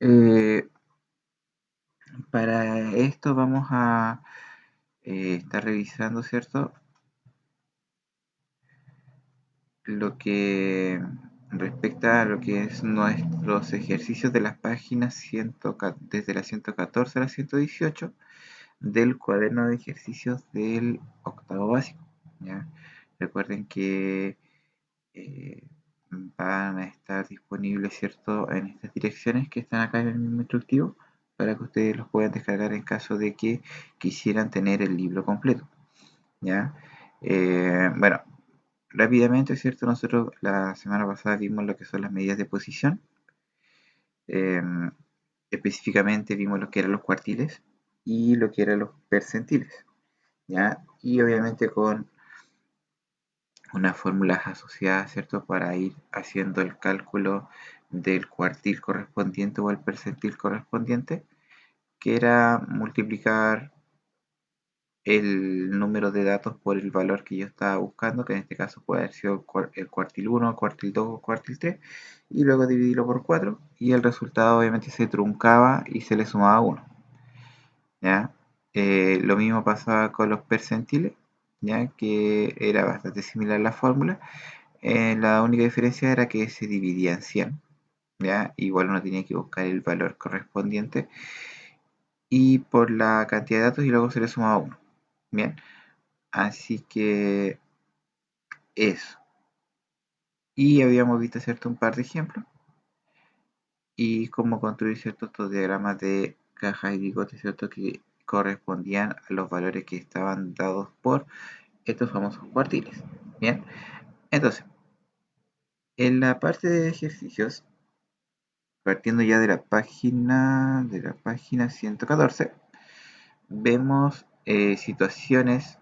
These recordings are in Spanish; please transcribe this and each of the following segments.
Eh, para esto vamos a estar revisando, ¿cierto? Lo que respecta a lo que es nuestros ejercicios de las páginas desde la 114 a la 118 del cuaderno de ejercicios del octavo básico. ¿Ya? Recuerden que eh, van a estar disponibles, ¿cierto?, en estas direcciones que están acá en el mismo instructivo para que ustedes los puedan descargar en caso de que quisieran tener el libro completo. ¿Ya? Bueno, rápidamente, ¿cierto? Nosotros la semana pasada vimos lo que son las medidas de posición. Eh, Específicamente vimos lo que eran los cuartiles y lo que eran los percentiles. ¿Ya? Y obviamente con unas fórmulas asociadas, ¿cierto? Para ir haciendo el cálculo del cuartil correspondiente o el percentil correspondiente, que era multiplicar el número de datos por el valor que yo estaba buscando, que en este caso puede haber sido el cuartil 1, el cuartil 2 o cuartil 3, y luego dividirlo por 4, y el resultado obviamente se truncaba y se le sumaba 1. ¿Ya? Lo mismo pasaba con los percentiles, ya que era bastante similar la fórmula. La única diferencia era que se dividía en 100, ¿ya? Igual uno tenía que buscar el valor correspondiente y por la cantidad de datos y luego se le sumaba 1. Bien, así que eso. Y habíamos visto, ¿cierto?, un par de ejemplos y cómo construir ciertos estos diagramas de cajas y bigotes, ¿cierto?, que correspondían a los valores que estaban dados por estos famosos cuartiles. Bien, entonces, en la parte de ejercicios, partiendo ya de la página 114, vemos situaciones,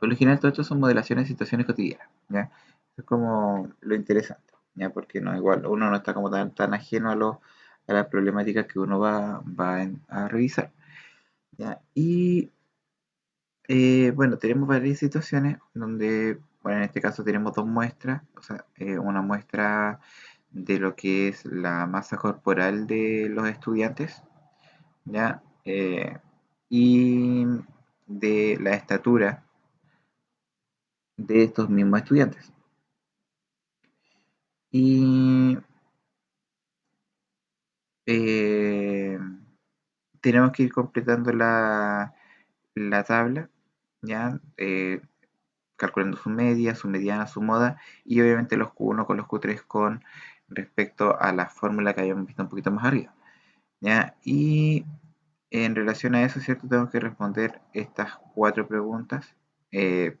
por lo general todo esto son modelaciones de situaciones cotidianas, ¿ya? Es como lo interesante, ¿ya? Porque no, igual uno no está como tan ajeno a las problemáticas que uno va a revisar, ¿ya? Y bueno, tenemos varias situaciones donde, bueno, en este caso tenemos dos muestras, o sea, una muestra de lo que es la masa corporal de los estudiantes, ¿ya? Y de la estatura de estos mismos estudiantes. Y eh, tenemos que ir completando la tabla, ¿ya? Calculando su media, su mediana, su moda y obviamente los Q1 con los Q3 con respecto a la fórmula que habíamos visto un poquito más arriba, ¿ya? Y en relación a eso, ¿cierto? Tengo que responder estas cuatro preguntas. Eh,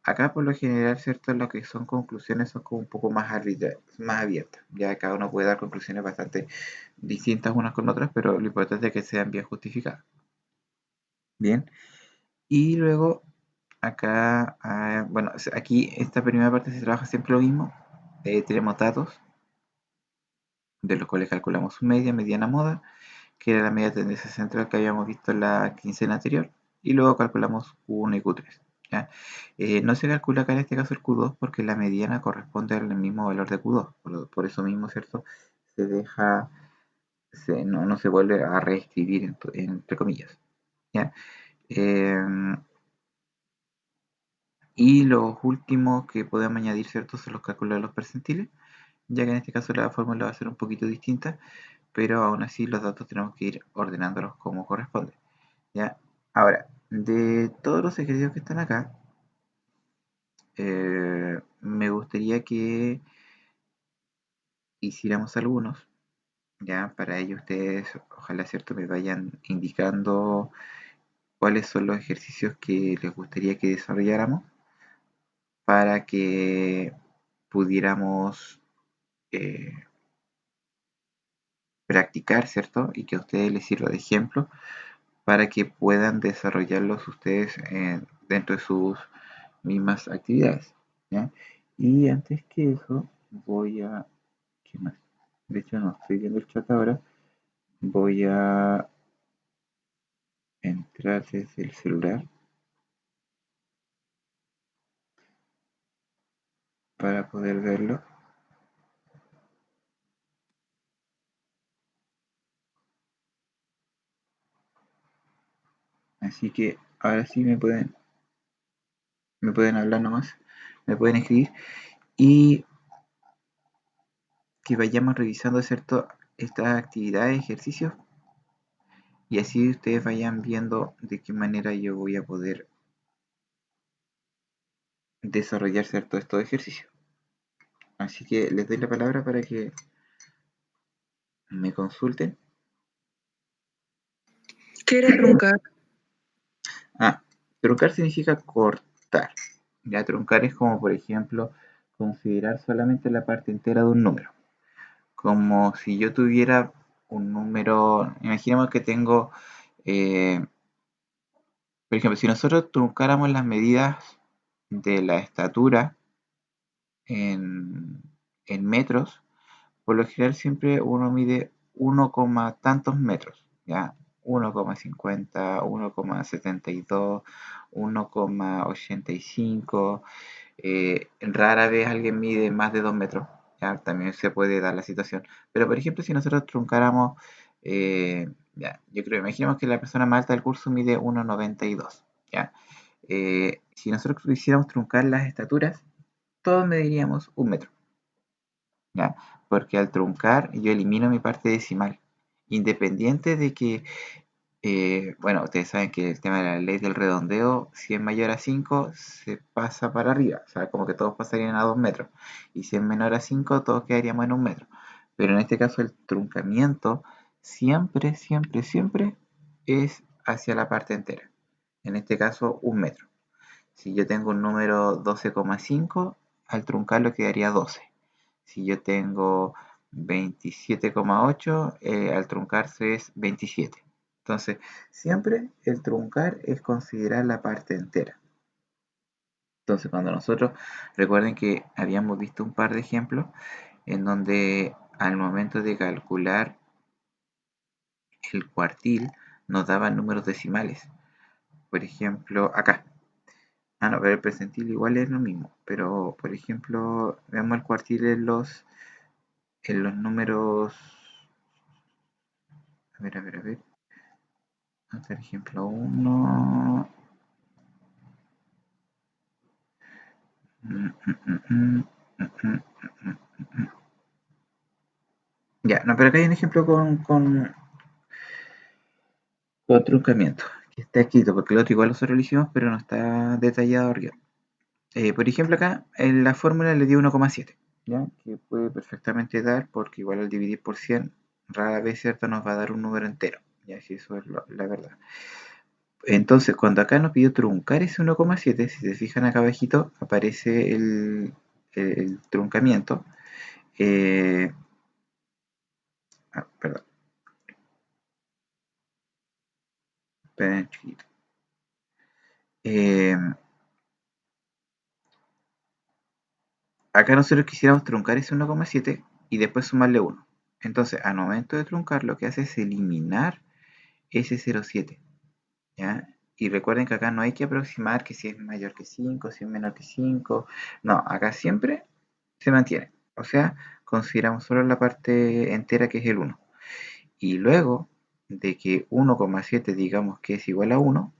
Acá por lo general, ¿cierto? Lo que son conclusiones son como un poco más abiertas. Ya cada uno puede dar conclusiones bastante distintas unas con otras, pero lo importante es que sean bien justificadas. Bien. Y luego acá, bueno, aquí esta primera parte se trabaja siempre lo mismo. Tenemos datos, de los cuales calculamos su media, mediana, moda, que era la media tendencia central que habíamos visto en la quincena anterior, y luego calculamos Q1 y Q3. ¿Ya? No se calcula acá en este caso el Q2 porque la mediana corresponde al mismo valor de Q2, por eso mismo, ¿cierto? Se deja, no se vuelve a reescribir entre comillas. ¿Ya? Em, y los últimos que podemos añadir, ¿cierto?, son los cálculos de los percentiles, ya que en este caso la fórmula va a ser un poquito distinta, pero aún así los datos tenemos que ir ordenándolos como corresponde. ¿Ya? Ahora, de todos los ejercicios que están acá, me gustaría que hiciéramos algunos, ¿ya? Para ello ustedes, ojalá, ¿cierto?, me vayan indicando cuáles son los ejercicios que les gustaría que desarrolláramos para que pudiéramos eh, practicar, ¿cierto? Y que a ustedes les sirva de ejemplo para que puedan desarrollarlos ustedes dentro de sus mismas actividades, ¿ya? Y antes que eso, ¿qué más? De hecho, no estoy viendo el chat ahora. Voy a entrar desde el celular para poder verlo. Así que ahora sí me pueden hablar nomás, me pueden escribir y que vayamos revisando, ¿cierto? Estas actividades, ejercicios, y así ustedes vayan viendo de qué manera yo voy a poder desarrollar, ¿cierto? Estos ejercicios. Así que les doy la palabra para que me consulten. ¿Qué era truncar? Ah, truncar significa cortar. Ya truncar es como, por ejemplo, considerar solamente la parte entera de un número. Como si yo tuviera un número, imaginemos que tengo, eh, por ejemplo, si nosotros truncáramos las medidas de la estatura en, en metros, por lo general siempre uno mide 1, tantos metros, ¿ya? 1,50, 1,72, 1,85. Rara vez alguien mide más de 2 metros, ¿ya? También se puede dar la situación. Pero por ejemplo, si nosotros truncáramos, ya, yo creo, imaginemos que la persona más alta del curso mide 1,92, ¿ya? Si nosotros quisiéramos truncar las estaturas, todos mediríamos 1 metro. ¿Ya? Porque al truncar yo elimino mi parte decimal. Independiente de que, bueno, ustedes saben que el tema de la ley del redondeo, si es mayor a 5 se pasa para arriba. O sea, como que todos pasarían a 2 metros. Y si es menor a 5 todos quedaríamos en 1 metro. Pero en este caso el truncamiento siempre, siempre, siempre es hacia la parte entera. En este caso, 1 metro. Si yo tengo un número 12,5, al truncarlo quedaría 12. Si yo tengo 27,8, al truncarse es 27. Entonces, siempre el truncar es considerar la parte entera. Entonces, cuando nosotros, recuerden que habíamos visto un par de ejemplos en donde al momento de calcular el cuartil nos daban números decimales. Por ejemplo, acá. Ah, no, pero el percentil igual es lo mismo. Pero, por ejemplo, veamos el cuartil en los números. A ver, a ver, a ver. Por ejemplo, 1. Ya, no, pero acá hay un ejemplo con truncamiento, que está escrito, porque el otro igual nosotros lo hicimos, pero no está detallado arriba. Por ejemplo, acá en la fórmula le dio 1,7, ¿ya? Que puede perfectamente dar, porque igual al dividir por 100, rara vez, ¿cierto?, nos va a dar un número entero, ya, si eso es la verdad. Entonces, cuando acá nos pidió truncar ese 1,7, si se fijan acá abajito, aparece el truncamiento. Eh, perdón, esperen, chiquito. Eh, Acá nosotros quisiéramos truncar ese 1,7 y después sumarle 1. Entonces, al momento de truncar, lo que hace es eliminar ese 0,7, ¿ya? Y recuerden que acá no hay que aproximar que si es mayor que 5, si es menor que 5. No, acá siempre se mantiene. O sea, consideramos solo la parte entera que es el 1. Y luego de que 1,7 digamos que es igual a 1,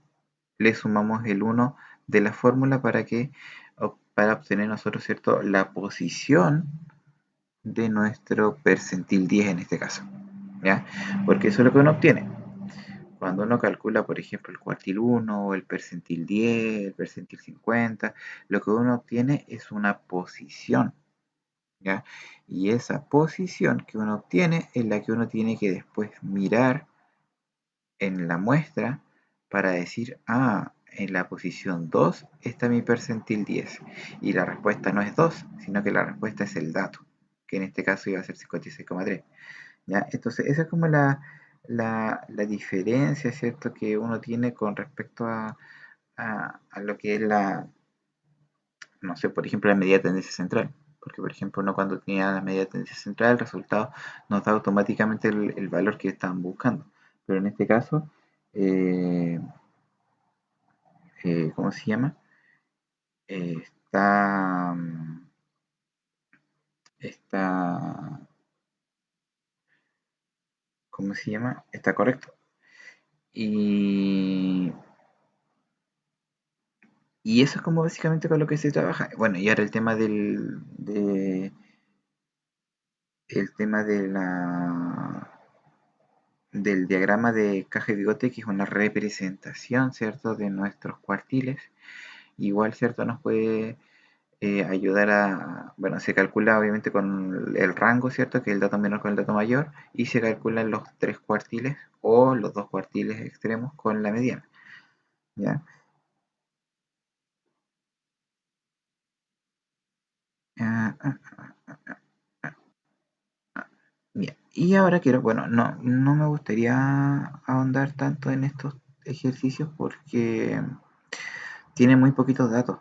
le sumamos el 1 de la fórmula para obtener nosotros, ¿cierto?, la posición de nuestro percentil 10 en este caso, ¿ya? Porque eso es lo que uno obtiene. Cuando uno calcula, por ejemplo, el cuartil 1 o el percentil 10, el percentil 50, lo que uno obtiene es una posición, ¿ya? Y esa posición que uno obtiene es la que uno tiene que después mirar en la muestra para decir, en la posición 2 está mi percentil 10. Y la respuesta no es 2, sino que la respuesta es el dato, que en este caso iba a ser 56,3. ¿Ya? Entonces, esa es como la diferencia, ¿cierto?, que uno tiene con respecto a lo que es no sé, por ejemplo, la medida de tendencia central. Porque, por ejemplo, uno cuando tenía la medida de tendencia central, el resultado nos da automáticamente el valor que estaban buscando. Pero en este caso, eh, ¿cómo se llama? Está, está, ¿cómo se llama? Está correcto. Y Y eso es como básicamente con lo que se trabaja. Bueno, y ahora el tema el tema del diagrama de caja de bigote, que es una representación, ¿cierto?, de nuestros cuartiles. Igual, ¿cierto?, nos puede ayudar a, bueno, se calcula obviamente con el rango, ¿cierto?, que es el dato menor con el dato mayor, y se calculan los tres cuartiles o los dos cuartiles extremos con la mediana, ¿ya? Ah, ah, bien. Y ahora quiero, bueno, no me gustaría ahondar tanto en estos ejercicios porque tiene muy poquitos datos,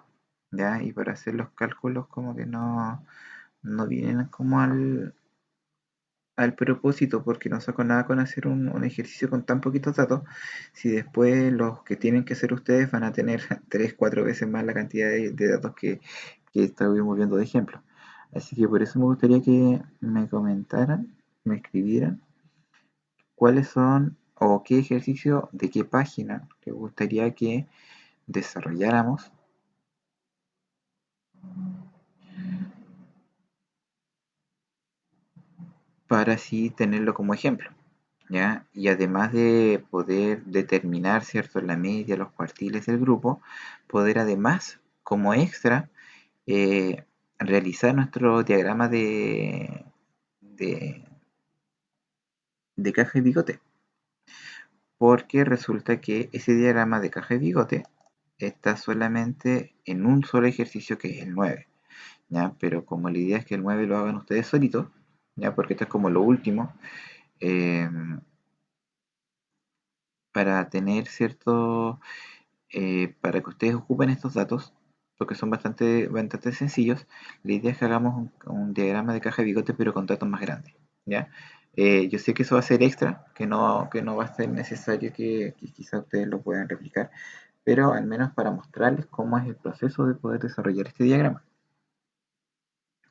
¿ya? Y para hacer los cálculos como que no vienen como al propósito, porque no saco nada con hacer un ejercicio con tan poquitos datos, si después los que tienen que hacer ustedes van a tener 3 4 veces más la cantidad de datos que estuvimos viendo de ejemplo. Así que por eso me gustaría que me comentaran, me escribieran cuáles son o qué ejercicio de qué página les gustaría que desarrolláramos para así tenerlo como ejemplo, ¿ya? Y además de poder determinar, ¿cierto?, la media, los cuartiles del grupo, poder además, como extra, eh, realizar nuestro diagrama de, de caja y bigote, porque resulta que ese diagrama de caja y bigote está solamente en un solo ejercicio que es el 9, ¿ya? Pero como la idea es que el 9 lo hagan ustedes solitos, ¿ya? Porque esto es como lo último, eh, para tener cierto, para que ustedes ocupen estos datos, porque son bastante sencillos, la idea es que hagamos un diagrama de caja de bigote, pero con datos más grandes, ¿ya? Yo sé que eso va a ser extra, que no va a ser necesario que quizá ustedes lo puedan replicar, pero al menos para mostrarles cómo es el proceso de poder desarrollar este diagrama,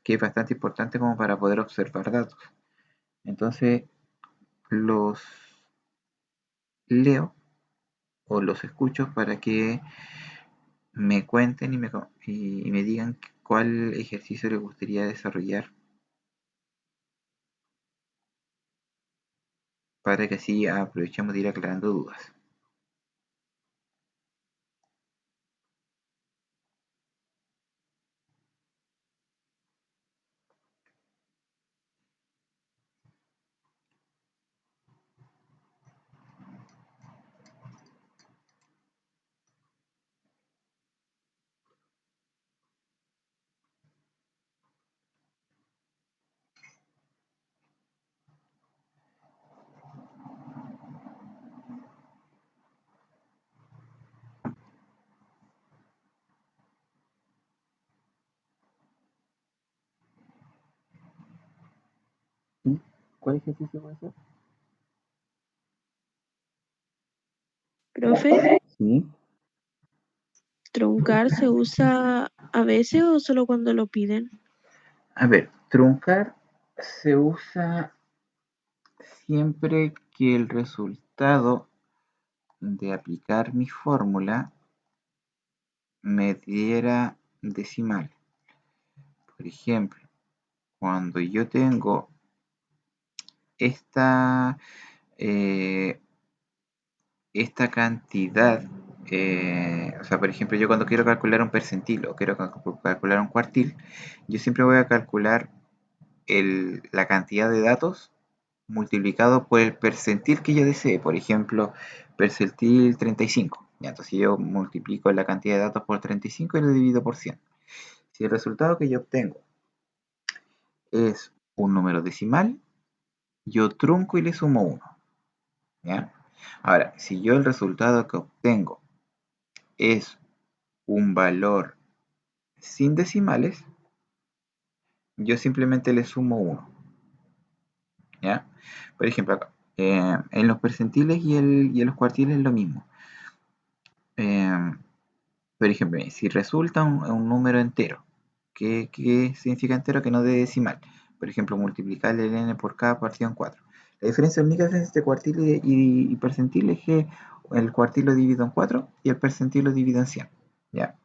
que es bastante importante como para poder observar datos. Entonces, los leo o los escucho para que me cuenten y me digan cuál ejercicio les gustaría desarrollar para que así aprovechemos de ir aclarando dudas. ¿Y cuál ejercicio puede ser? Profe, Sí. ¿truncar se usa a veces o solo cuando lo piden? A ver, truncar se usa siempre que el resultado de aplicar mi fórmula me diera decimal. Por ejemplo, cuando yo tengo esta, eh, esta cantidad, o sea, por ejemplo, yo cuando quiero calcular un percentil o quiero calcular un cuartil, yo siempre voy a calcular la cantidad de datos multiplicado por el percentil que yo desee. Por ejemplo, percentil 35. Ya, entonces yo multiplico la cantidad de datos por 35 y lo divido por 100. Si el resultado que yo obtengo es un número decimal, yo trunco y le sumo 1. ¿Ya? Ahora, si yo el resultado que obtengo es un valor sin decimales, yo simplemente le sumo 1. ¿Ya? Por ejemplo, acá, en los percentiles y en los cuartiles es lo mismo. Eh, por ejemplo, si resulta un número entero, ¿qué significa entero? Que no dé decimal. Por ejemplo, multiplicar el n por k partido en 4. La única diferencia entre cuartil y percentil es que el cuartil lo divido en 4 y el percentil lo divido en 100. ¿Ya?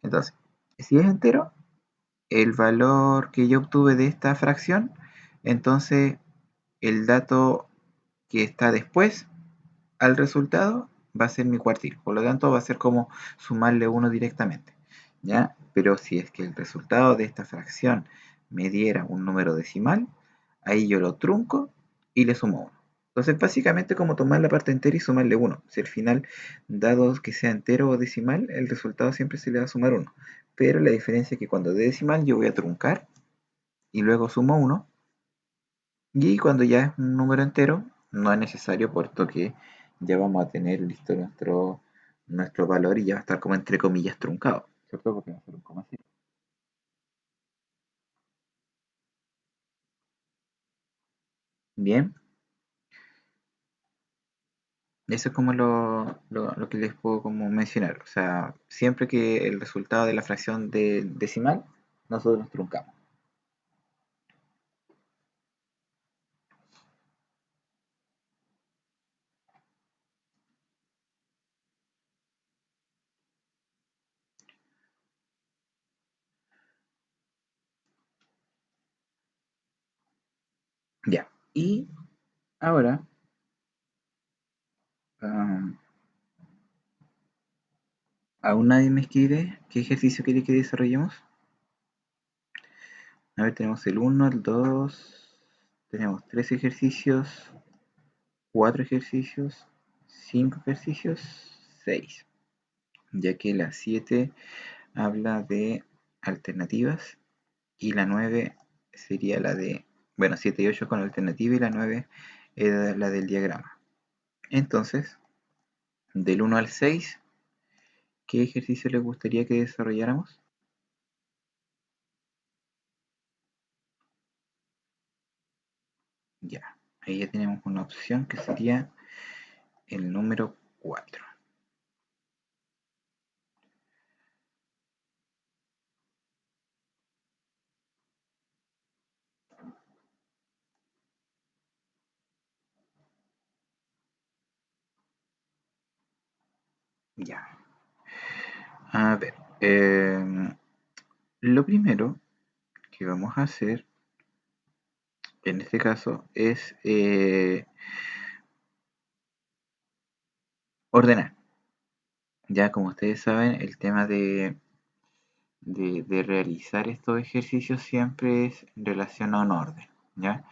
Entonces, si es entero, el valor que yo obtuve de esta fracción, entonces el dato que está después al resultado va a ser mi cuartil. Por lo tanto, va a ser como sumarle uno directamente. ¿Ya? Pero si es que el resultado de esta fracción me diera un número decimal, ahí yo lo trunco y le sumo uno. Entonces, básicamente como tomar la parte entera y sumarle uno. Si al final, dado que sea entero o decimal, el resultado siempre se le va a sumar uno. Pero la diferencia es que cuando de decimal yo voy a truncar y luego sumo uno. Y cuando ya es un número entero, no es necesario, puesto que ya vamos a tener listo nuestro valor y ya va a estar como entre comillas truncado, ¿cierto? Porque va a ser un coma cero. Bien, eso es como lo que les puedo como mencionar. O sea, siempre que el resultado de la fracción de decimal, nosotros truncamos. Ya. Y ahora, um, aún nadie me escribe qué ejercicio quiere que desarrollemos. A ver, tenemos el uno, el 2, tenemos 3 ejercicios, 4 ejercicios, 5 ejercicios, 6, ya que la 7 habla de alternativas y la 9 sería la de, bueno, 7 y 8 con alternativa y la 9 era la del diagrama. Entonces, del 1 al 6, ¿qué ejercicio les gustaría que desarrolláramos? Ya, ahí ya tenemos una opción que sería el número 4. Ya, a ver, lo primero que vamos a hacer en este caso es ordenar. Ya como ustedes saben, el tema de realizar estos ejercicios siempre es en relación a un orden. ¿Ya?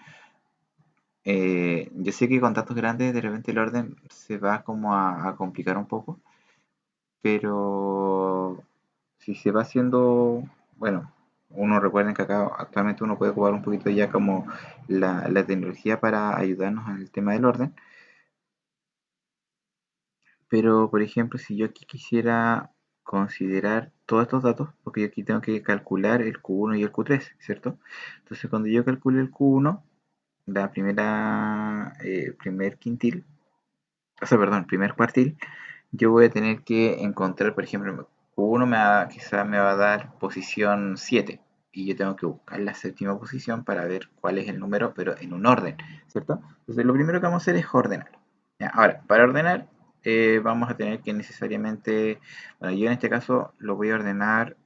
Yo sé que con datos grandes de repente el orden se va como a complicar un poco, pero si se va haciendo, bueno, uno recuerden que acá actualmente uno puede jugar un poquito ya como la tecnología para ayudarnos en el tema del orden. Pero, por ejemplo, si yo aquí quisiera considerar todos estos datos, porque yo aquí tengo que calcular el Q1 y el Q3, ¿cierto? Entonces, cuando yo calcule el Q1, primer quintil, o sea, perdón, primer cuartil, yo voy a tener que encontrar, por ejemplo, Q1 quizás me va a dar posición 7 y yo tengo que buscar la séptima posición para ver cuál es el número, pero en un orden, ¿cierto? Entonces, lo primero que vamos a hacer es ordenar. Ya, ahora, para ordenar, vamos a tener que necesariamente, bueno, yo en este caso lo voy a ordenar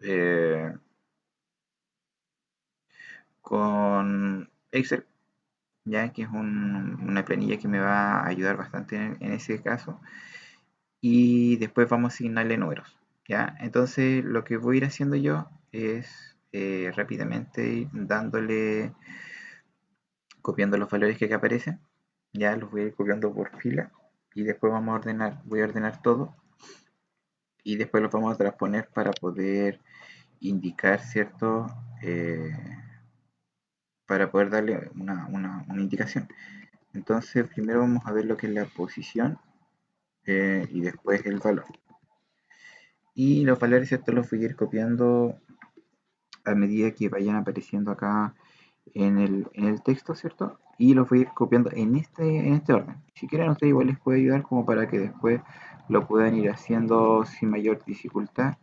eh, con Excel, ya que es una planilla que me va a ayudar bastante en ese caso. Y después vamos a asignarle números, ¿ya? Entonces, lo que voy a ir haciendo yo es rápidamente ir dándole, copiando los valores que acá aparecen, ya los voy a ir copiando por fila y después vamos a ordenar, voy a ordenar todo y después los vamos a transponer para poder indicar, ¿cierto? Para poder darle una indicación. Entonces, primero vamos a ver lo que es la posición y después el valor. Y los valores, ¿cierto? Los voy a ir copiando a medida que vayan apareciendo acá en el texto, ¿cierto? Y los voy a ir copiando en este orden. Si quieren, ustedes igual les puede ayudar como para que después lo puedan ir haciendo sin mayor dificultad.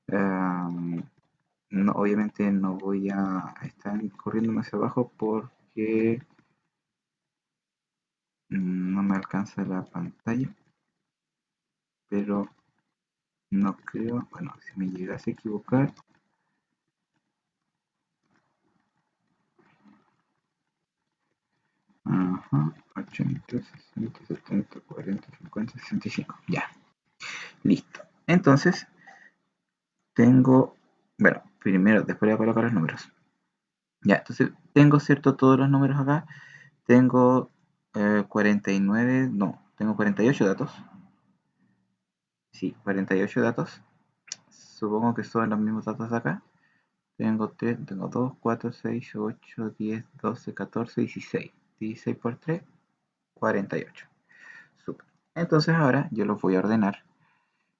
Um, no, obviamente no voy a estar corriendo más abajo porque no me alcanza la pantalla, pero No creo, bueno, si me llegase a equivocar. Ajá, 80, 60, 70, 40, 50, 65. Ya, listo. Entonces, tengo, bueno, primero, después voy a colocar los números. Ya, entonces, tengo, ¿cierto? Todos los números acá. Tengo 49, no, tengo 48 datos. Sí, 48 datos. Supongo que son los mismos datos de acá. Tengo 3, tengo 2, 4, 6, 8, 10, 12, 14, 16. 16 por 3, 48. Super. Entonces ahora yo los voy a ordenar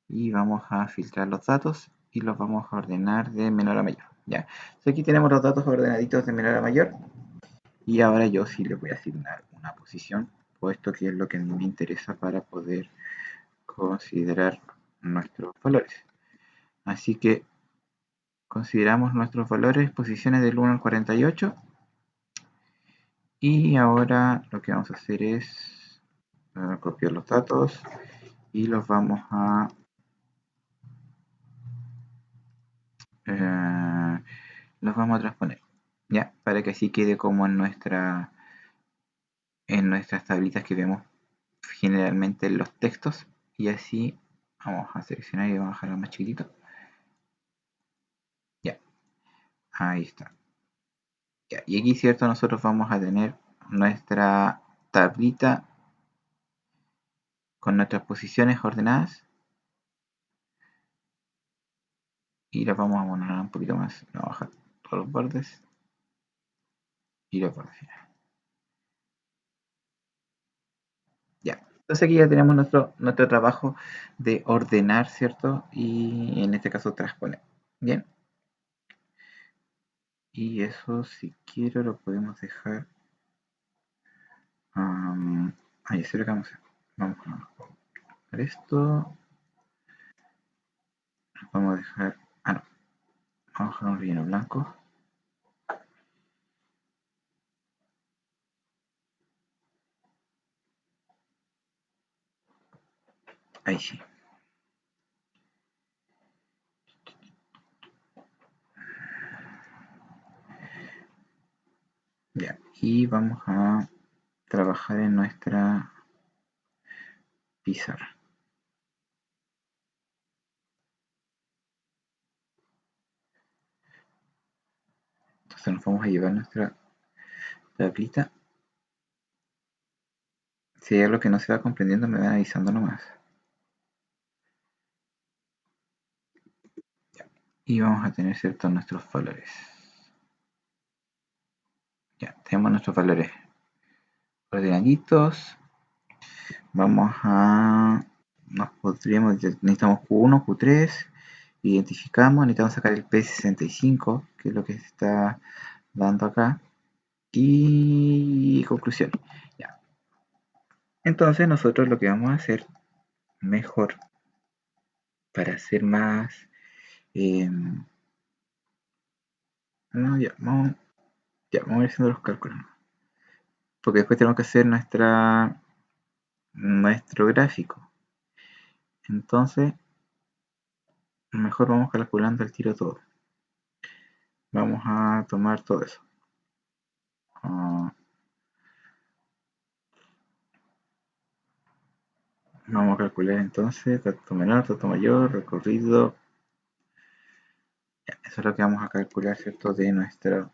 y vamos a filtrar los datos y los vamos a ordenar de menor a mayor. Ya. Entonces aquí tenemos los datos ordenaditos de menor a mayor y ahora yo sí le voy a asignar una posición, puesto que es lo que a mí me interesa para poder considerar nuestros valores. Así que consideramos nuestros valores, posiciones del 1 al 48. Y ahora lo que vamos a hacer es copiar los datos y eh, los vamos a transponer, ya, para que así quede como en nuestras tablitas que vemos generalmente en los textos. Y así vamos a seleccionar y vamos a dejarlo más chiquitito. Ya, ahí está. Ya, y aquí, cierto, nosotros vamos a tener nuestra tablita con nuestras posiciones ordenadas y las vamos a mover un poquito más. Vamos a bajar todos los bordes y los bordes. Ya. Entonces aquí ya tenemos nuestro trabajo de ordenar, ¿cierto? Y en este caso transponer. Bien. Y eso, si quiero, lo podemos dejar. Ahí eso es lo que vamos a hacer. Vamos a dejar esto. Vamos a dejar. Ah, no. Vamos a dejar un relleno blanco. Ahí sí. Ya. Y vamos a trabajar en nuestra pizarra. Entonces nos vamos a llevar nuestra tablita. Si hay algo que no se va comprendiendo, me van avisando nomás. Y vamos a tener, ¿cierto?, nuestros valores. Ya, tenemos nuestros valores ordenaditos. Vamos a... necesitamos Q1, Q3. Identificamos, necesitamos sacar el P65, que es lo que se está dando acá. Y conclusión. Ya. Entonces nosotros lo que vamos a hacer mejor para hacer más... no, vamos a ir haciendo los cálculos. Porque después tenemos que hacer nuestro gráfico. Entonces, mejor vamos calculando el tiro todo. Vamos a tomar todo eso. Vamos a calcular entonces dato menor, dato mayor, recorrido. Ya, eso es lo que vamos a calcular, ¿cierto? De nuestra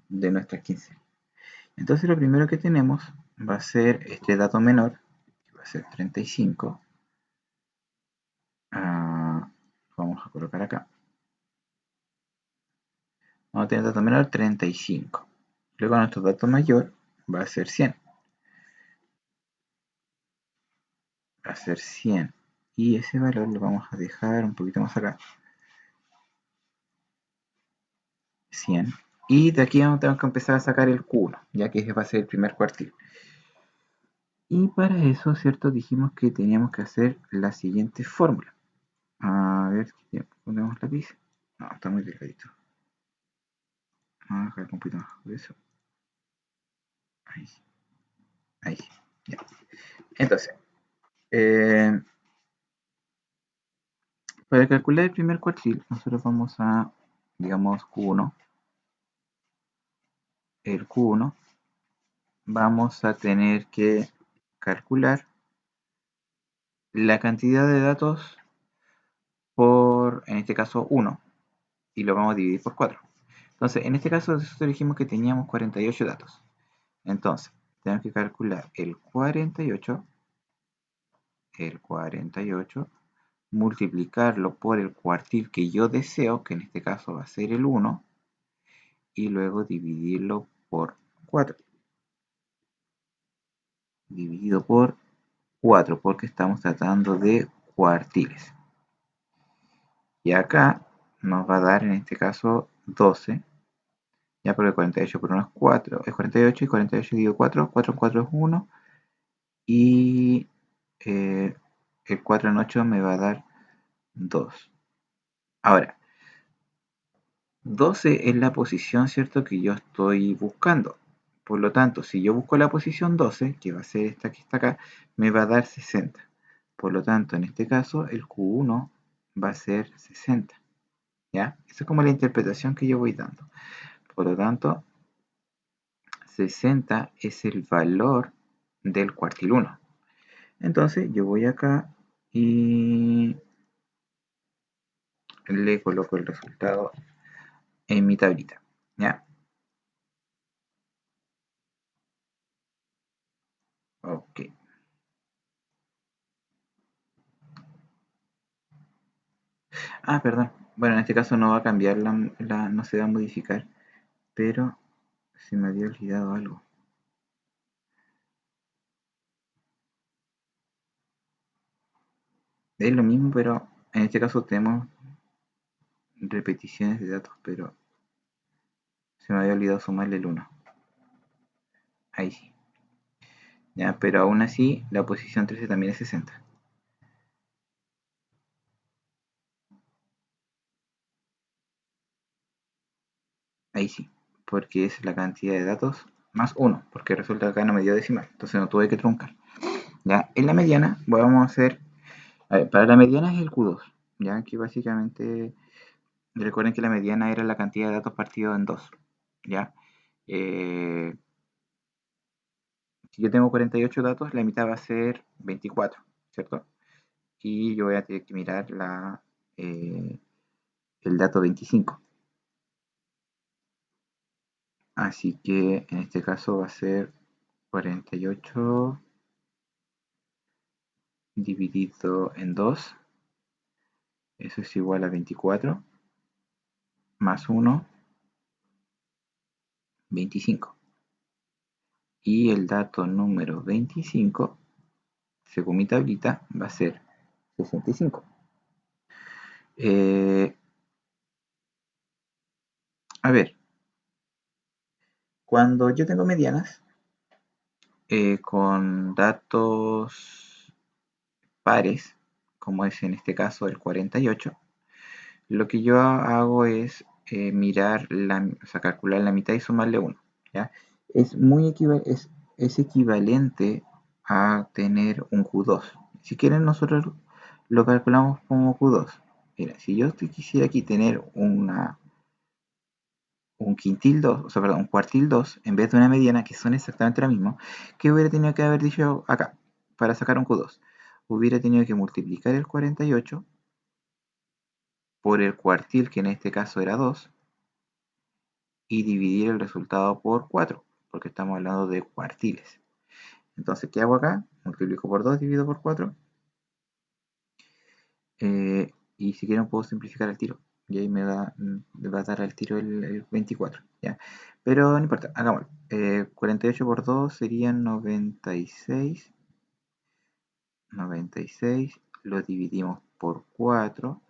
de nuestras 15. Entonces lo primero que tenemos va a ser este dato menor, que va a ser 35. Vamos a colocar acá. Vamos a tener dato menor 35. Luego nuestro dato mayor va a ser 100. Va a ser 100. Y ese valor lo vamos a dejar un poquito más acá. 100. Y de aquí vamos a tener que empezar a sacar el Q1, ya que ese va a ser el primer cuartil. Y para eso, ¿cierto? Dijimos que teníamos que hacer la siguiente fórmula. A ver, ponemos lápiz. No, está muy delgadito. Vamos a dejar un poquito más de eso. Ahí. Ahí, ya. Entonces, para calcular el primer cuartil, nosotros vamos a, digamos, Q1. El Q1 vamos a tener que calcular la cantidad de datos por, en este caso, 1, y lo vamos a dividir por 4. Entonces, en este caso, nosotros dijimos que teníamos 48 datos. Entonces, tenemos que calcular el 48, multiplicarlo por el cuartil que yo deseo, que en este caso va a ser el 1, y luego dividirlo por 4. Dividido por 4, porque estamos tratando de cuartiles. Y acá nos va a dar en este caso 12. Ya, porque 48 por 1 es 4, es 48, y 48 dividido 4, 4 en 4 es 1, y el 4 en 8 me va a dar 2. Ahora, 12 es la posición, ¿cierto?, que yo estoy buscando. Por lo tanto, si yo busco la posición 12, que va a ser esta que está acá, me va a dar 60. Por lo tanto, en este caso, el Q1 va a ser 60. ¿Ya? Esa es como la interpretación que yo voy dando. Por lo tanto, 60 es el valor del cuartil 1. Entonces, yo voy acá y le coloco el resultado en mi tablita. ¿Ya? Ok. Perdón. Bueno, en este caso no va a cambiar no se va a modificar, pero se me había olvidado algo. Es lo mismo, pero en este caso tenemos repeticiones de datos, pero se me había olvidado sumarle el 1. Ahí sí. Ya, pero aún así la posición 13 también es 60. Ahí sí, porque es la cantidad de datos más 1, porque resulta que acá no me dio decimal, entonces no tuve que truncar. Ya, en la mediana vamos a hacer, a ver, para la mediana es el Q2, ya que básicamente recuerden que la mediana era la cantidad de datos partido en 2, ya. Si yo tengo 48 datos, la mitad va a ser 24, ¿cierto? Y yo voy a tener que mirar el dato 25. Así que en este caso va a ser 48 dividido en 2. Eso es igual a 24. Más 1, 25. Y el dato número 25, según mi tablita, va a ser 65. A ver, cuando yo tengo medianas con datos pares, como es en este caso el 48, lo que yo hago es mirar, o sea, calcular la mitad y sumarle 1. ¿Ya? Es, es equivalente a tener un Q2. Si quieren, nosotros lo calculamos como Q2. Mira, si yo quisiera aquí tener un quintil 2, o sea, perdón, un cuartil 2, en vez de una mediana, que son exactamente lo mismo, ¿qué hubiera tenido que haber dicho acá para sacar un Q2? Hubiera tenido que multiplicar el 48 por el cuartil, que en este caso era 2, y dividir el resultado por 4, porque estamos hablando de cuartiles. Entonces, ¿qué hago acá? Multiplico por 2, divido por 4, y si quieren puedo simplificar el tiro, y ahí me va a dar al tiro el 24, ¿ya? Pero no importa, hagámoslo. 48 por 2 serían 96. 96 lo dividimos por 4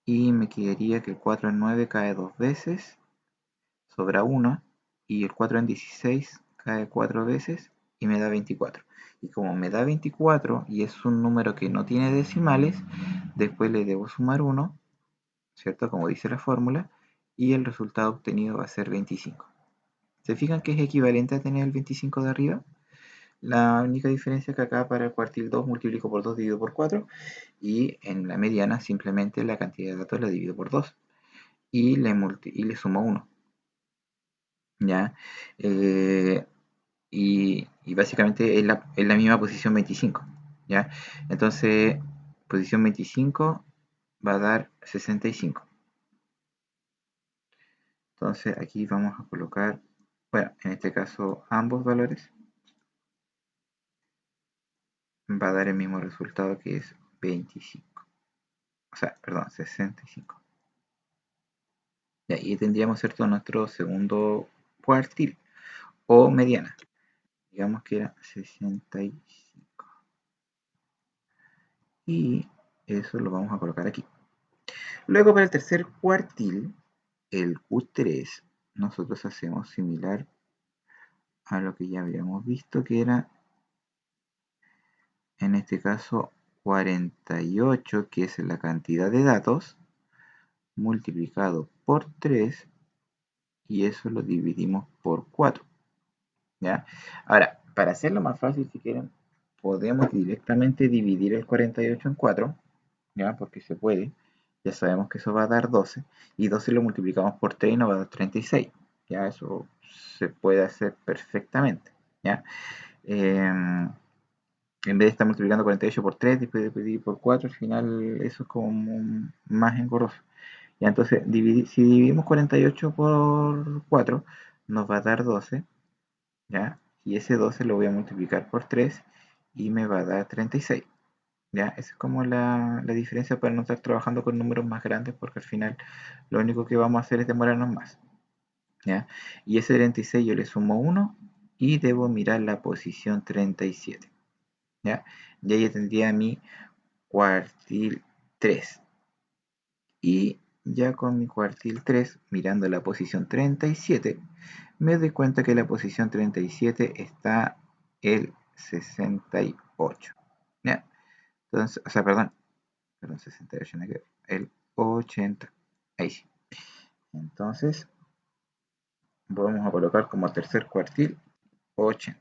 y me quedaría que el 4 en 9 cae 2 veces, sobra 1, y el 4 en 16 cae 4 veces y me da 24. Y como me da 24 y es un número que no tiene decimales, después le debo sumar 1, ¿cierto? Como dice la fórmula, y el resultado obtenido va a ser 25. ¿Se fijan que es equivalente a tener el 25 de arriba? La única diferencia es que acá para el cuartil 2 multiplico por 2 dividido por 4 y en la mediana simplemente la cantidad de datos la divido por 2 y le sumo 1. ¿Ya? Eh, y básicamente es la misma posición 25. ¿Ya? Entonces, posición 25 va a dar 65. Entonces aquí vamos a colocar, bueno, en este caso ambos valores. Va a dar el mismo resultado que es 25. O sea, perdón, 65. Y ahí tendríamos, ¿cierto?, nuestro segundo cuartil o mediana. Digamos que era 65. Y eso lo vamos a colocar aquí. Luego para el tercer cuartil, el Q3, nosotros hacemos similar a lo que ya habíamos visto, que era en este caso 48, que es la cantidad de datos, multiplicado por 3 y eso lo dividimos por 4. ¿Ya? Ahora, para hacerlo más fácil, si quieren, podemos directamente dividir el 48 en 4, ¿ya? Porque se puede. Ya sabemos que eso va a dar 12. Y 12 lo multiplicamos por 3 y nos va a dar 36. ¿Ya? Eso se puede hacer perfectamente. ¿Ya? En vez de estar multiplicando 48 por 3, después de dividir por 4, al final eso es como más engorroso. Ya, entonces, si dividimos 48 por 4, nos va a dar 12. ¿Ya? Y ese 12 lo voy a multiplicar por 3 y me va a dar 36. ¿Ya? Esa es como la diferencia para no estar trabajando con números más grandes porque al final lo único que vamos a hacer es demorarnos más. ¿Ya? Y ese 36 yo le sumo 1 y debo mirar la posición 37. ¿Ya? Y ahí tendría mi cuartil 3. Y ya con mi cuartil 3, mirando la posición 37, me doy cuenta que la posición 37 está el 68. ¿Ya? Entonces, o sea, perdón, 68, no, el 80. Ahí sí. Entonces, vamos a colocar como tercer cuartil 80.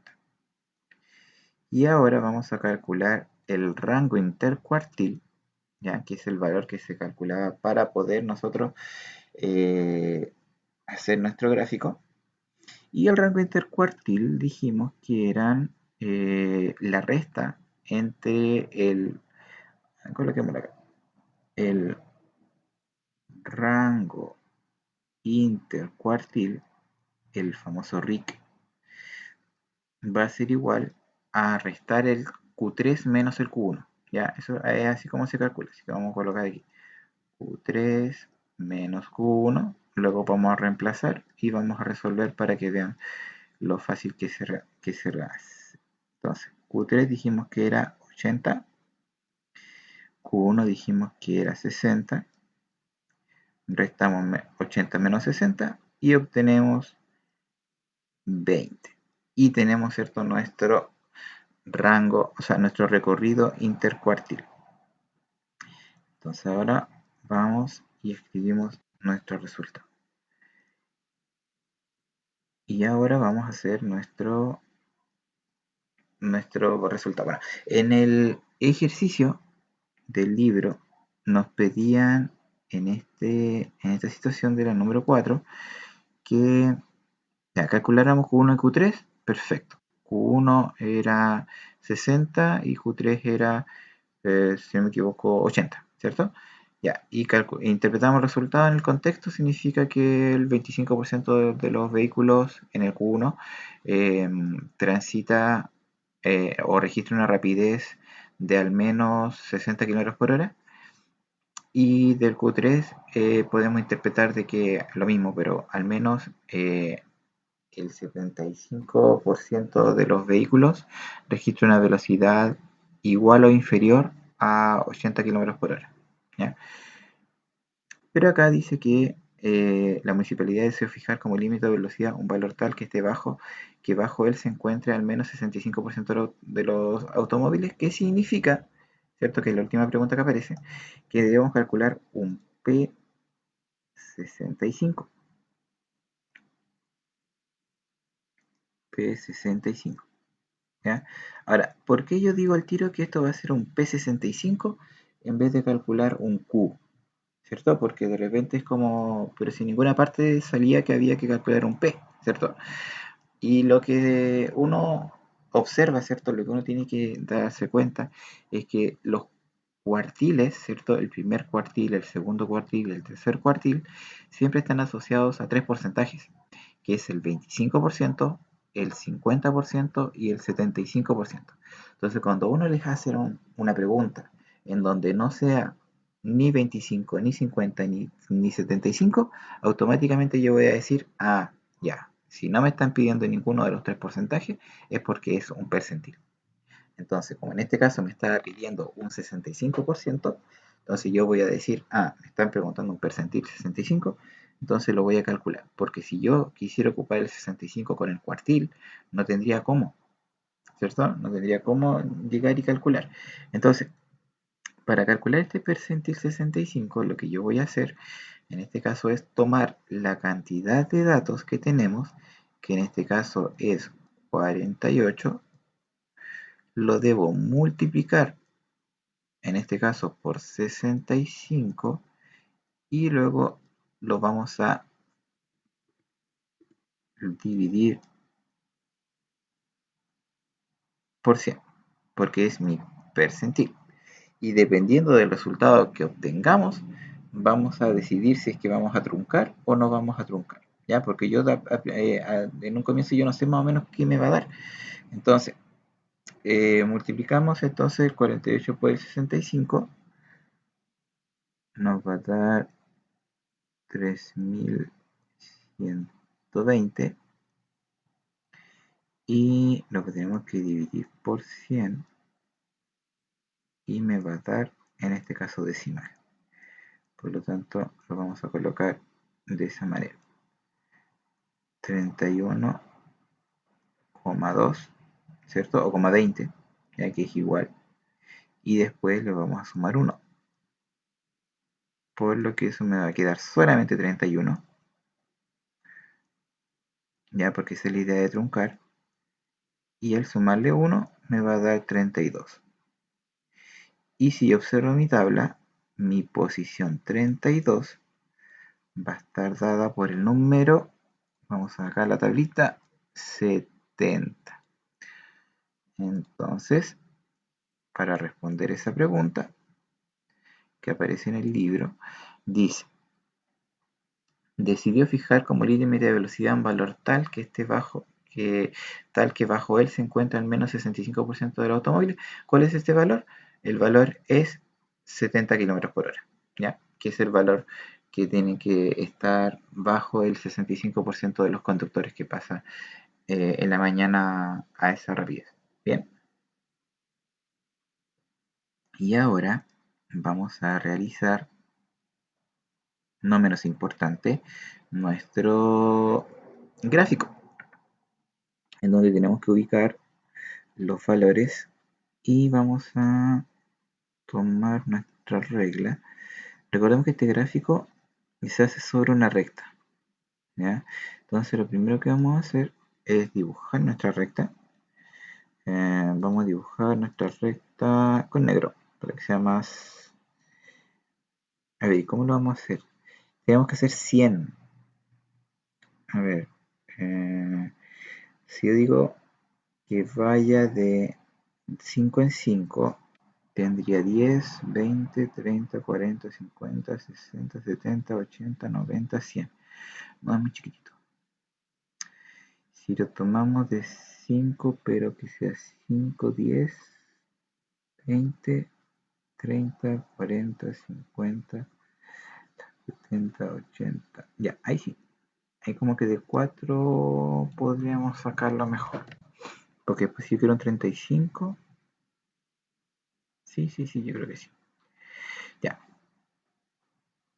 Y ahora vamos a calcular el rango intercuartil, ¿ya? Que es el valor que se calculaba para poder nosotros hacer nuestro gráfico. Y el rango intercuartil dijimos que eran la resta entre coloquémoslo acá, el rango intercuartil, el famoso RIC, va a ser igual a restar el Q3 menos el Q1. Ya, eso es así como se calcula. Así que vamos a colocar aquí Q3 menos Q1. Luego vamos a reemplazar y vamos a resolver para que vean lo fácil que se hace. Entonces, Q3 dijimos que era 80, Q1 dijimos que era 60, restamos 80 menos 60 y obtenemos 20. Y tenemos, ¿cierto?, nuestro rango, o sea, nuestro recorrido intercuartil. Entonces ahora vamos y escribimos nuestro resultado. Y ahora vamos a hacer nuestro resultado. Bueno, en el ejercicio del libro nos pedían en esta situación de la número 4 que ya calculáramos Q1 y Q3, perfecto. Q1 era 60 y Q3 era, si no me equivoco, 80, ¿cierto? Ya, y interpretamos el resultado en el contexto, significa que el 25% de los vehículos en el Q1 transita o registra una rapidez de al menos 60 km por hora. Y del Q3 podemos interpretar de que lo mismo, pero al menos el 75% de los vehículos registra una velocidad igual o inferior a 80 km por hora. ¿Ya? Pero acá dice que la municipalidad desea fijar como límite de velocidad un valor tal que esté que bajo él se encuentre al menos 65% de los automóviles, que significa, ¿cierto? Que es la última pregunta que aparece, que debemos calcular un P65. P65. ¿ya? Ahora, ¿por qué yo digo al tiro que esto va a ser un P65 en vez de calcular un Q? ¿Cierto? Porque de repente es como, pero si en ninguna parte salía que había que calcular un P, ¿cierto? Y lo que uno observa, ¿cierto? Lo que uno tiene que darse cuenta es que los cuartiles, ¿cierto? El primer cuartil, el segundo cuartil y el tercer cuartil siempre están asociados a tres porcentajes, que es el 25%, el 50% y el 75%. Entonces, cuando uno les hace una pregunta en donde no sea ni 25, ni 50, ni 75, automáticamente yo voy a decir, ah, ya, si no me están pidiendo ninguno de los tres porcentajes, es porque es un percentil. Entonces, como en este caso me está pidiendo un 65%, entonces yo voy a decir, ah, me están preguntando un percentil 65, entonces lo voy a calcular. Porque si yo quisiera ocupar el 65 con el cuartil, no tendría cómo, ¿cierto? No tendría cómo llegar y calcular. Entonces, para calcular este percentil 65, lo que yo voy a hacer en este caso es tomar la cantidad de datos que tenemos, que en este caso es 48, lo debo multiplicar en este caso por 65 y luego lo vamos a dividir por 100 porque es mi percentil, y dependiendo del resultado que obtengamos vamos a decidir si es que vamos a truncar o no vamos a truncar, ya, porque yo en un comienzo yo no sé más o menos qué me va a dar. Entonces multiplicamos entonces el 48 por el 65, nos va a dar 3120, y lo que tenemos que dividir por 100 y me va a dar en este caso decimal. Por lo tanto lo vamos a colocar de esa manera: 31,2, ¿cierto? O 20, ya que es igual, y después le vamos a sumar 1, por lo que eso me va a quedar solamente 31, ya, porque esa es la idea de truncar, y al sumarle 1 me va a dar 32. Y si yo observo mi tabla, mi posición 32 va a estar dada por el número, vamos a sacar la tablita, 70. Entonces, para responder esa pregunta que aparece en el libro, dice: decidió fijar como límite de velocidad un valor tal que bajo él se encuentra al menos 65% de los automóviles. ¿Cuál es este valor? El valor es 70 km por hora, ¿ya? Que es el valor que tiene que estar bajo el 65% de los conductores que pasan en la mañana a esa rapidez. Bien, y ahora vamos a realizar, no menos importante, nuestro gráfico, en donde tenemos que ubicar los valores, y vamos a tomar nuestra regla. Recordemos que este gráfico se hace sobre una recta, ¿ya? Entonces lo primero que vamos a hacer es dibujar nuestra recta. Vamos a dibujar nuestra recta con negro para que sea más... A ver, ¿cómo lo vamos a hacer? Tenemos que hacer 100. A ver, si yo digo que vaya de 5 en 5, tendría 10, 20, 30, 40, 50, 60, 70, 80, 90, 100. No, es muy chiquitito. Si lo tomamos de 5, pero que sea 5, 10, 20, 30, 40, 50, 70, 80. Ya, ahí sí. Ahí como que de 4 podríamos sacarlo mejor. Porque pues si quiero un 35. Sí, sí, sí, yo creo que sí. Ya.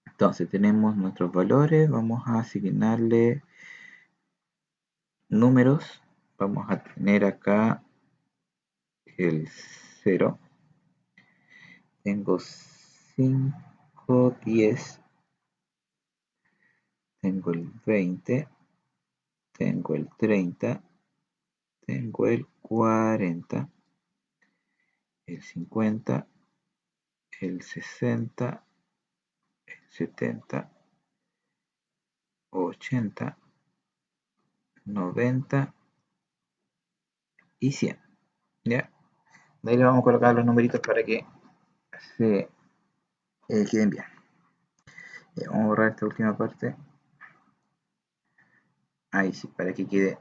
Entonces tenemos nuestros valores. Vamos a asignarle números. Vamos a tener acá el 0. Tengo 5, 10. Tengo el 20. Tengo el 30. Tengo el 40, el 50, el 60, el 70, 80, 90 y 100. ¿Ya? De ahí le vamos a colocar los numeritos para que se queden bien. Vamos a borrar esta última parte. Ahí sí, para que quede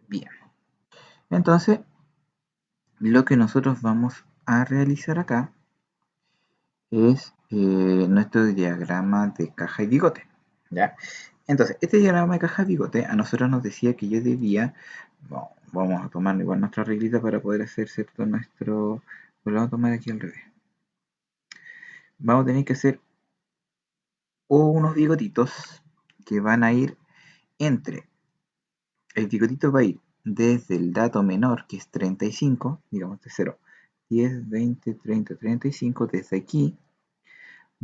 bien. Entonces, lo que nosotros vamos a realizar acá es nuestro diagrama de caja y bigote. ¿Ya? Entonces, este diagrama de caja y bigote a nosotros nos decía que yo debía, bueno, vamos a tomar igual nuestra reglita para poder hacer cierto nuestro, pues lo vamos a tomar aquí al revés. Vamos a tener que hacer unos bigotitos que van a ir entre, el bigotito va a ir desde el dato menor que es 35, digamos de 0, 10, 20, 30, 35, desde aquí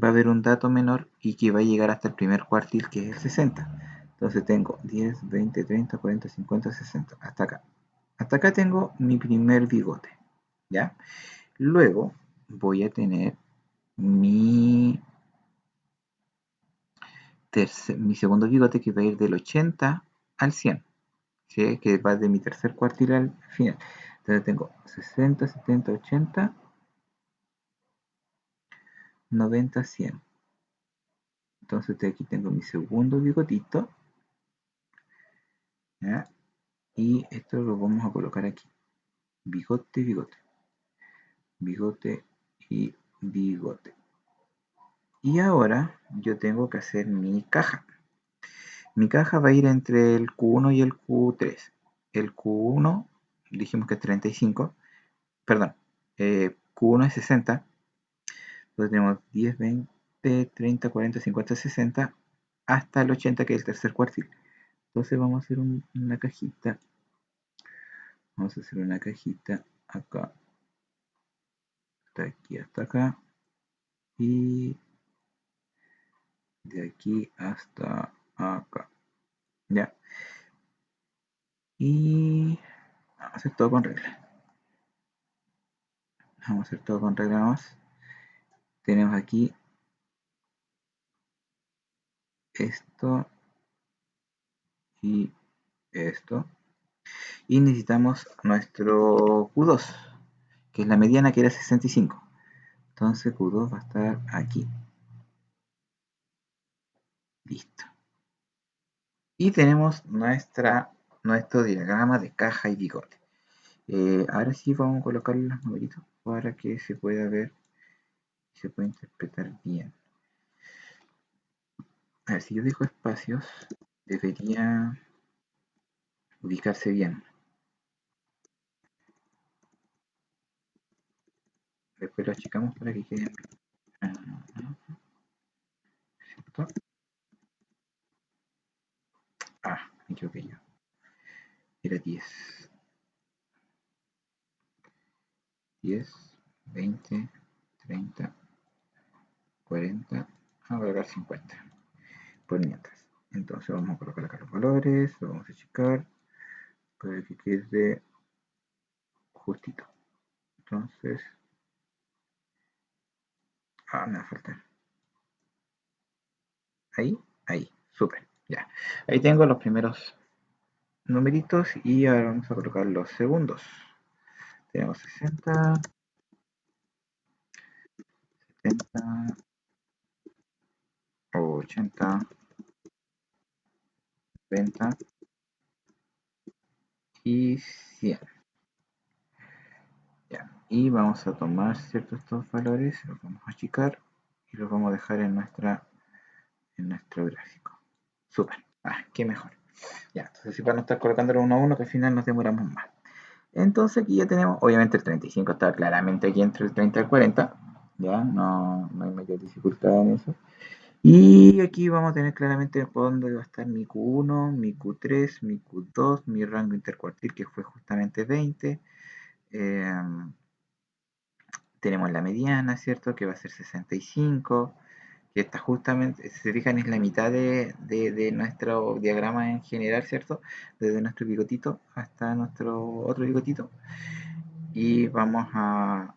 va a haber un dato menor y que va a llegar hasta el primer cuartil que es el 60. Entonces tengo 10, 20, 30, 40, 50, 60, hasta acá. Hasta acá tengo mi primer bigote, ¿ya? Luego voy a tener mi, mi segundo bigote que va a ir del 80 al 100, ¿sí? Que va de mi tercer cuartil al final. Entonces tengo 60, 70, 80, 90, 100. Entonces de aquí tengo mi segundo bigotito, ¿ya? Y esto lo vamos a colocar aquí. Bigote, bigote. Bigote y bigote. Y ahora yo tengo que hacer mi caja. Mi caja va a ir entre el Q1 y el Q3. El Q1 dijimos que es 35. Perdón. Q1 es 60. Entonces tenemos 10, 20, 30, 40, 50, 60 hasta el 80 que es el tercer cuartil. Entonces vamos a hacer una cajita. Vamos a hacer una cajita acá. De aquí hasta acá. Y de aquí hasta acá. Ya. Y vamos a hacer todo con regla. Vamos a hacer todo con regla más. Tenemos aquí esto y esto. Y necesitamos nuestro Q2, que es la mediana que era 65. Entonces Q2 va a estar aquí. Listo. Y tenemos nuestro diagrama de caja y bigote. Ahora sí vamos a colocar los numeritos para que se pueda ver y se pueda interpretar bien. A ver, si yo dejo espacios, debería ubicarse bien. Después lo achicamos para que quede bien. ¿Cierto? Me equivoqué yo. Era 10. 10, 20, 30, 40. Vamos a colocar 50. Por mientras. Entonces vamos a colocar acá los valores. Lo vamos a achicar para que quede justito. Entonces, me va a faltar. Ahí, súper, ya. Ahí tengo los primeros numeritos y ahora vamos a colocar los segundos. Tenemos 60, 70, 80, 90 y 100. Ya. Y vamos a tomar ciertos estos valores, los vamos a achicar y los vamos a dejar en nuestro gráfico. Súper, qué mejor. Ya, entonces si para no estar colocándolo uno a uno, que al final nos demoramos más. Entonces aquí ya tenemos, obviamente el 35 está claramente aquí entre el 30 y el 40, ya, no hay mayor dificultad en eso. Y aquí vamos a tener claramente por dónde va a estar mi Q1, mi Q3, mi Q2, mi rango intercuartil que fue justamente 20. Tenemos la mediana, ¿cierto? Que va a ser 65, que está justamente, si se fijan, es la mitad de nuestro diagrama en general, ¿cierto? Desde nuestro bigotito hasta nuestro otro bigotito. Y vamos a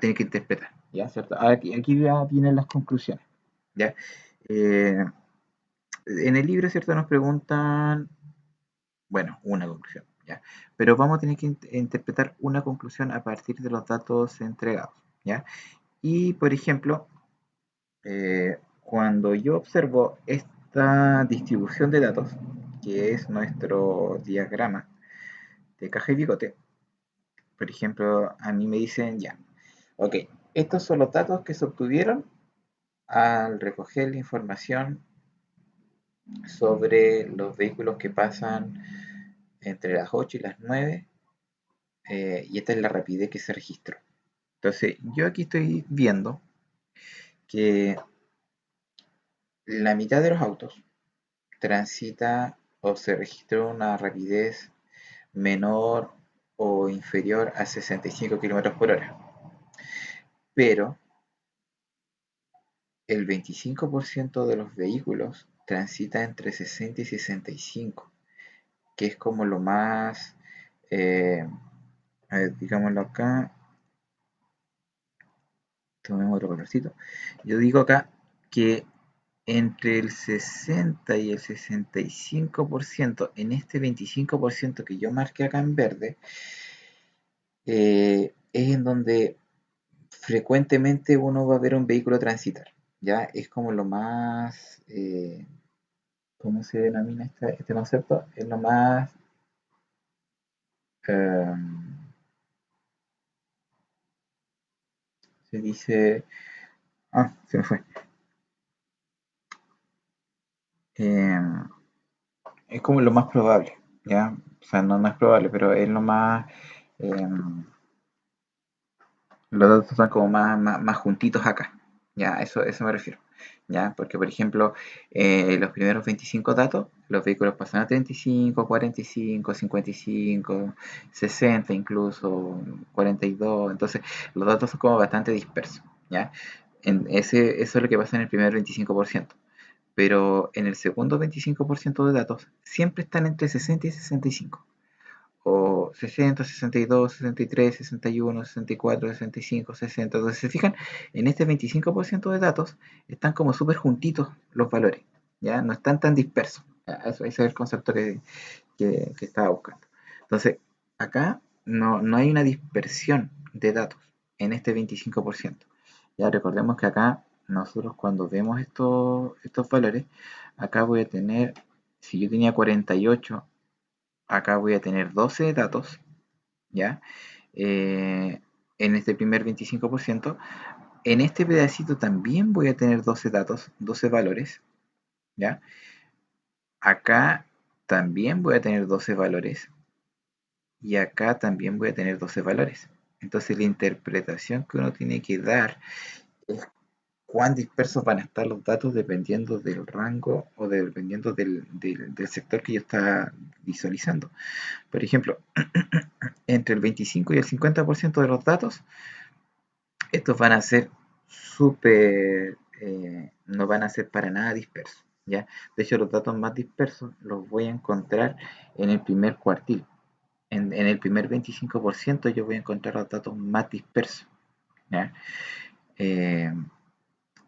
tener que interpretar, ¿ya? ¿Cierto? Aquí ya vienen las conclusiones, ¿ya? Eh, en el libro, ¿cierto? Nos preguntan, bueno, una conclusión, ¿ya? Pero vamos a tener que interpretar una conclusión a partir de los datos entregados, ¿ya? Y, por ejemplo, cuando yo observo esta distribución de datos, que es nuestro diagrama de caja y bigote, por ejemplo, a mí me dicen ya, ok, estos son los datos que se obtuvieron al recoger la información sobre los vehículos que pasan entre las 8 y las 9, y esta es la rapidez que se registró. Entonces, yo aquí estoy viendo que la mitad de los autos transita o se registró una rapidez menor o inferior a 65 kilómetros por hora, pero el 25% de los vehículos transita entre 60 y 65, que es como lo más, eh, a ver, digámoslo acá, tomemos otro colorcito. Yo digo acá que entre el 60 y el 65%, en este 25% que yo marqué acá en verde, es en donde frecuentemente uno va a ver un vehículo transitar. Ya es como lo más, ¿cómo se denomina este concepto? Es lo más, eh, se dice, se me fue. Eh, es como lo más probable, ¿ya? O sea, no es probable, pero es lo más, eh, los datos están como más juntitos acá. Ya, eso me refiero. Ya, porque por ejemplo, los primeros 25 datos, los vehículos pasan a 35, 45, 55, 60 incluso, 42. Entonces, los datos son como bastante dispersos. ¿Ya? Eso es lo que pasa en el primer 25%. Pero en el segundo 25% de datos, siempre están entre 60 y 65 o 60, 62, 63, 61, 64, 65, 60. Entonces, se fijan, en este 25% de datos están como súper juntitos los valores, ¿ya? No están tan dispersos. Ese es el concepto que estaba buscando. Entonces, acá no hay una dispersión de datos en este 25%. Ya recordemos que acá nosotros cuando vemos estos valores, acá voy a tener, si yo tenía 48, acá voy a tener 12 datos, ¿ya? Eh, en este primer 25%. En este pedacito también voy a tener 12 datos, 12 valores, ¿ya? Acá también voy a tener 12 valores y acá también voy a tener 12 valores. Entonces la interpretación que uno tiene que dar es cuán dispersos van a estar los datos dependiendo del rango o dependiendo del sector que yo está visualizando. Por ejemplo, entre el 25 y el 50% de los datos, estos van a ser súper, no van a ser para nada dispersos, ¿ya? De hecho, los datos más dispersos los voy a encontrar en el primer cuartil. En el primer 25% yo voy a encontrar los datos más dispersos, ¿ya? Eh,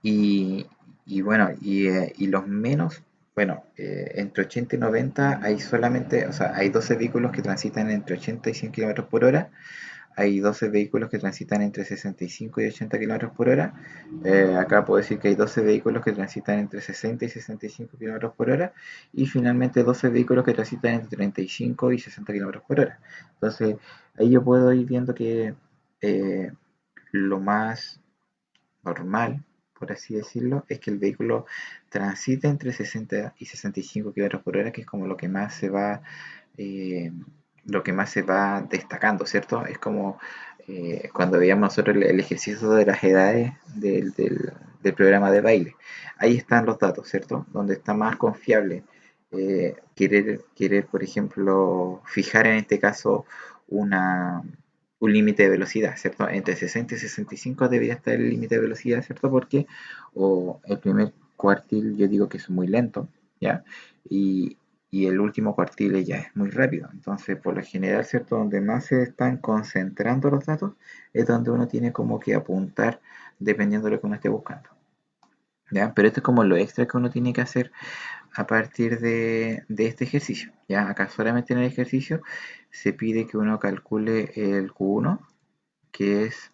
y, y bueno, y los menos, bueno, entre 80 y 90 hay solamente, o sea, hay 12 vehículos que transitan entre 80 y 100 kilómetros por hora. Hay 12 vehículos que transitan entre 65 y 80 kilómetros por hora. Acá puedo decir que hay 12 vehículos que transitan entre 60 y 65 kilómetros por hora. Y finalmente 12 vehículos que transitan entre 35 y 60 kilómetros por hora. Entonces, ahí yo puedo ir viendo que eh, lo más normal, por así decirlo, es que el vehículo transite entre 60 y 65 kilómetros por hora, que es como eh, lo que más se va destacando, ¿cierto? Es como cuando veíamos nosotros el ejercicio de las edades del programa de baile. Ahí están los datos, ¿cierto? Donde está más confiable querer, por ejemplo, fijar en este caso una, un límite de velocidad, ¿cierto? Entre 60 y 65 debería estar el límite de velocidad, ¿cierto? Porque o el primer cuartil yo digo que es muy lento, ¿ya? Y, y el último cuartil ya es muy rápido. Entonces, por lo general, ¿cierto? Donde más se están concentrando los datos es donde uno tiene como que apuntar dependiendo de lo que uno esté buscando, ¿ya? Pero esto es como lo extra que uno tiene que hacer a partir de este ejercicio, ¿ya? Acá solamente en el ejercicio se pide que uno calcule el Q1, que es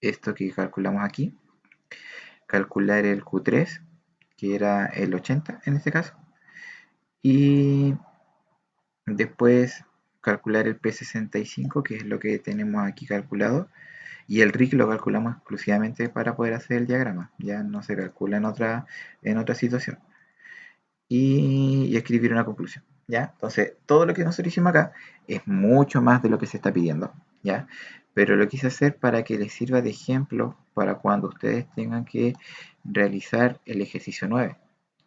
esto que calculamos aquí, calcular el Q3, que era el 80 en este caso, y después calcular el P65, que es lo que tenemos aquí calculado, y el RIC lo calculamos exclusivamente para poder hacer el diagrama, ya no se calcula en otra situación, y escribir una conclusión, ¿ya? Entonces, todo lo que nosotros hicimos acá es mucho más de lo que se está pidiendo, ¿ya? Pero lo quise hacer para que les sirva de ejemplo para cuando ustedes tengan que realizar el ejercicio 9.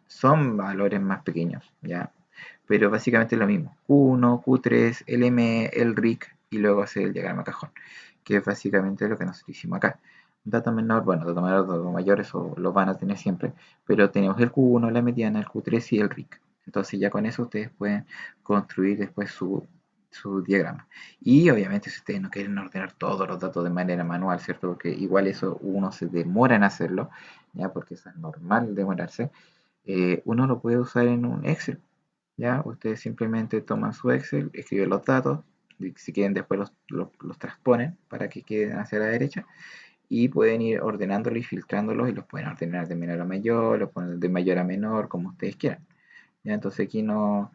Son valores más pequeños, ¿ya? Pero básicamente es lo mismo. Q1, Q3, LME, el RIC y luego hacer el diagrama cajón, que es básicamente lo que nosotros hicimos acá. Dato menor, bueno, dato menor, dato mayor, eso lo van a tener siempre, pero tenemos el Q1, la mediana, el Q3 y el RIC. Entonces ya con eso ustedes pueden construir después su diagrama. Y obviamente si ustedes no quieren ordenar todos los datos de manera manual, ¿cierto? Porque igual eso uno se demora en hacerlo, ya porque eso es normal demorarse, uno lo puede usar en un Excel, ¿ya? Ustedes simplemente toman su Excel, escriben los datos, y si quieren después los transponen para que queden hacia la derecha y pueden ir ordenándolos y filtrándolos y los pueden ordenar de menor a mayor, los ponen de mayor a menor, como ustedes quieran. ¿Ya? Entonces aquí no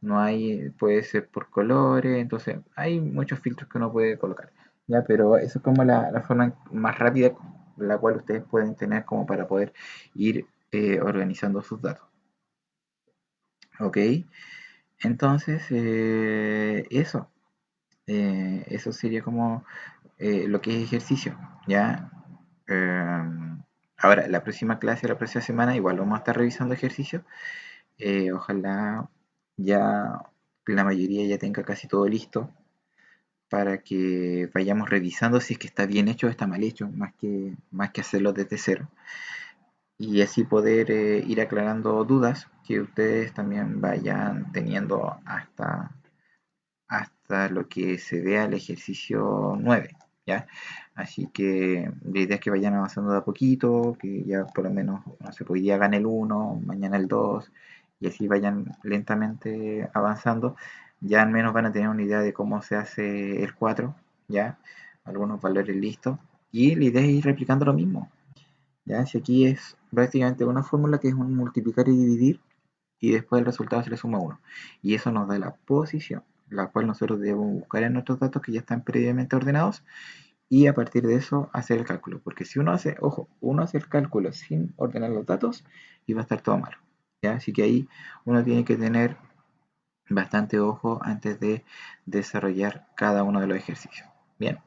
hay, puede ser por colores, entonces hay muchos filtros que uno puede colocar. ¿Ya? Pero eso es como la forma más rápida la cual ustedes pueden tener como para poder ir organizando sus datos. ¿Ok? Entonces, eso sería como lo que es ejercicio, ¿ya? Ahora, la próxima clase, la próxima semana, igual vamos a estar revisando ejercicio. Ojalá ya la mayoría ya tenga casi todo listo para que vayamos revisando si es que está bien hecho o está mal hecho, más que hacerlo desde cero. Y así poder ir aclarando dudas que ustedes también vayan teniendo hasta lo que se vea el ejercicio 9, ¿ya? Así que la idea es que vayan avanzando de a poquito, que ya por lo menos, no sé, pues hoy día hagan el 1, mañana el 2, y así vayan lentamente avanzando. Ya al menos van a tener una idea de cómo se hace el 4, ¿ya? Algunos valores listos. Y la idea es ir replicando lo mismo, ¿ya? Si aquí es prácticamente una fórmula que es un multiplicar y dividir, y después el resultado se le suma 1. Y eso nos da la posición, la cual nosotros debemos buscar en nuestros datos que ya están previamente ordenados y a partir de eso hacer el cálculo. Porque si uno hace, ojo, uno hace el cálculo sin ordenar los datos y va a estar todo malo, ¿ya? Así que ahí uno tiene que tener bastante ojo antes de desarrollar cada uno de los ejercicios. Bien.